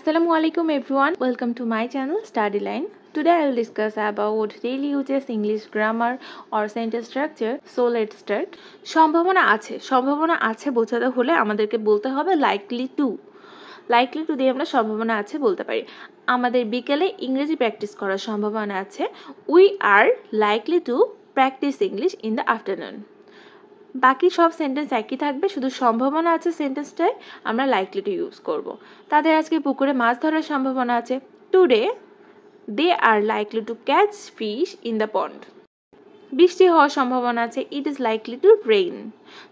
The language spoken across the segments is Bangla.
Assalamualaikum everyone, welcome to my channel Study Line. Today I will discuss about daily uses English grammar or sentence structure. So let's start. সম্ভাবনা আছে বোঝাতে হলে আমাদেরকে বলতে হবে likely to দিয়ে আমরা সম্ভাবনা আছে বলতে পারি। আমাদের বিকেলে ইংরেজি প্র্যাকটিস করার সম্ভাবনা আছে। We are likely to practice English in the afternoon. বাকি সব সেন্টেন্স একই থাকবে, শুধু সম্ভাবনা আছে সেন্টেন্সটাই আমরা লাইকলি টু ইউজ করব। তাদের আজকে পুকুরে মাছ ধরার সম্ভাবনা আছে। Today they are likely to catch fish in the pond. বৃষ্টি হওয়ার সম্ভাবনা আছে। It is likely to rain.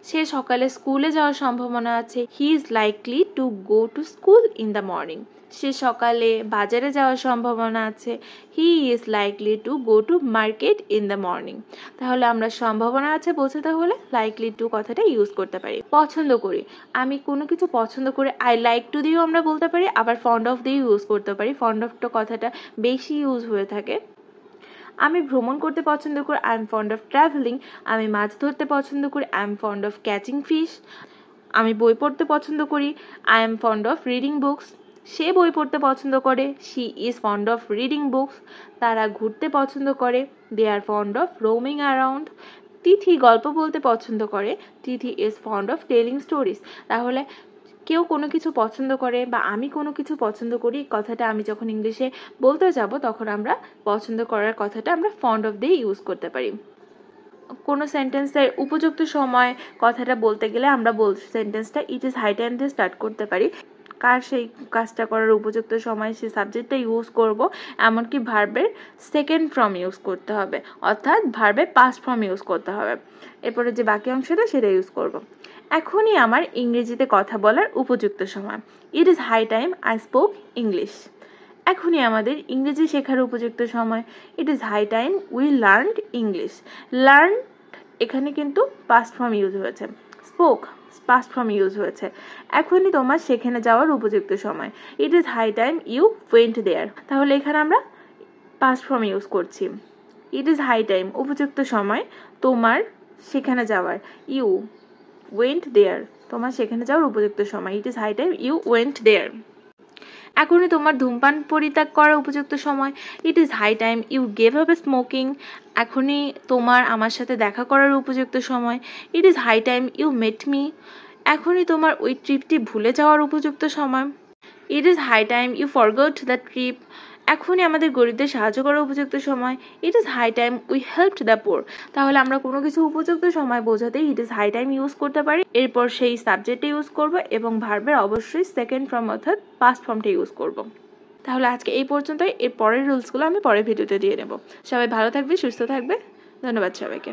সে সকালে স্কুলে যাওয়ার সম্ভাবনা আছে। He is likely to go to school in the morning. সে সকালে বাজারে যাওয়ার সম্ভাবনা আছে। He is likely to go to market in the morning. তাহলে আমরা সম্ভাবনা আছে বোঝাতে হলে লাইকলি টু কথাটা ইউজ করতে পারি। পছন্দ করি, আমি কোনো কিছু পছন্দ করে আই লাইক টু দিয়েও আমরা বলতে পারি, আবার ফন্ড অফ দিয়েও ইউজ করতে পারি। ফন্ড অফ কথাটা বেশি ইউজ হয়ে থাকে। আমি ভ্রমণ করতে পছন্দ করি, I am fond of travelling. আমি মাছ ধরতে পছন্দ করি, I am fond of catching fish. আমি বই পড়তে পছন্দ করি, I am fond of reading books. সে বই পড়তে পছন্দ করে, she is fond of reading books. তারা ঘুরতে পছন্দ করে, they are fond of roaming around. Tithi গল্প বলতে পছন্দ করে, Tithi is fond of telling stories. তাহলে কেউ কোনো কিছু পছন্দ করে বা আমি কোনো কিছু পছন্দ করি কথাটা আমি যখন ইংলিশে বলতে যাব তখন আমরা পছন্দ করার কথাটা আমরা ফন্ড অফ দিয়ে ইউজ করতে পারি। কোনো সেন্টেন্সের উপযুক্ত সময় কথাটা বলতে গেলে আমরা সেন্টেন্সটা ইট ইজ হাই টাইম দিয়ে স্টার্ট করতে পারি। কার সেই কাজটা করার উপযুক্ত সময় সেই সাবজেক্টটা ইউজ করব, এমনকি ভার্বের সেকেন্ড ফর্ম ইউজ করতে হবে, অর্থাৎ ভার্বের পাস্ট ফর্ম ইউজ করতে হবে। এরপরে যে বাকি অংশটা সেটা ইউজ করব। এখনই আমার ইংরেজিতে কথা বলার উপযুক্ত সময়। It is high time I spoke English. এখনই আমাদের ইংরেজি শেখার উপযুক্ত সময়। It is high time we learned English. Learn এখানে কিন্তু পাস্ট ফর্ম ইউজ হয়েছে, স্পোক পাস্ট ফর্ম ইউজ হয়েছে। এখনই তোমার সেখানে যাওয়ার উপযুক্ত সময়। It is high time you went there. তাহলে এখানে আমরা পাস্ট ফর্ম ইউজ করছি। ইট ইজ হাই টাইম উপযুক্ত সময় তোমার সেখানে যাওয়ার। ইউ ওয়েন্ট দেয়ার তোমার সেখানে যাওয়ার উপযুক্ত সময়। It is high time you went there. এখনই তোমার ধূমপান পরিত্যাগ করার উপযুক্ত সময়। It is high time you gave up smoking. এখনই তোমার আমার সাথে দেখা করার উপযুক্ত সময়। It is high time you met me. এখনই তোমার ওই ট্রিপটি ভুলে যাওয়ার উপযুক্ত সময়। It is high time you forgot the trip. এখনই আমাদের গরিবদের সাহায্য করার উপযুক্ত সময়। It is high time we helped the poor. তাহলে আমরা কোনো কিছু উপযুক্ত সময় বোঝাতে it is high time use করতে পারি। এরপর সেই সাবজেক্টটা ইউজ করব এবং ভার্বের অবশ্যই সেকেন্ড ফর্ম অর্থাৎ পাস্ট ফর্মটা ইউজ করব। তাহলে আজকে এই পর্যন্তই। এর পরের রুলসগুলো আমি পরের ভিডিওতে দিয়ে নেব। সবাই ভালো থাকবে, সুস্থ থাকবে। ধন্যবাদ সবাইকে।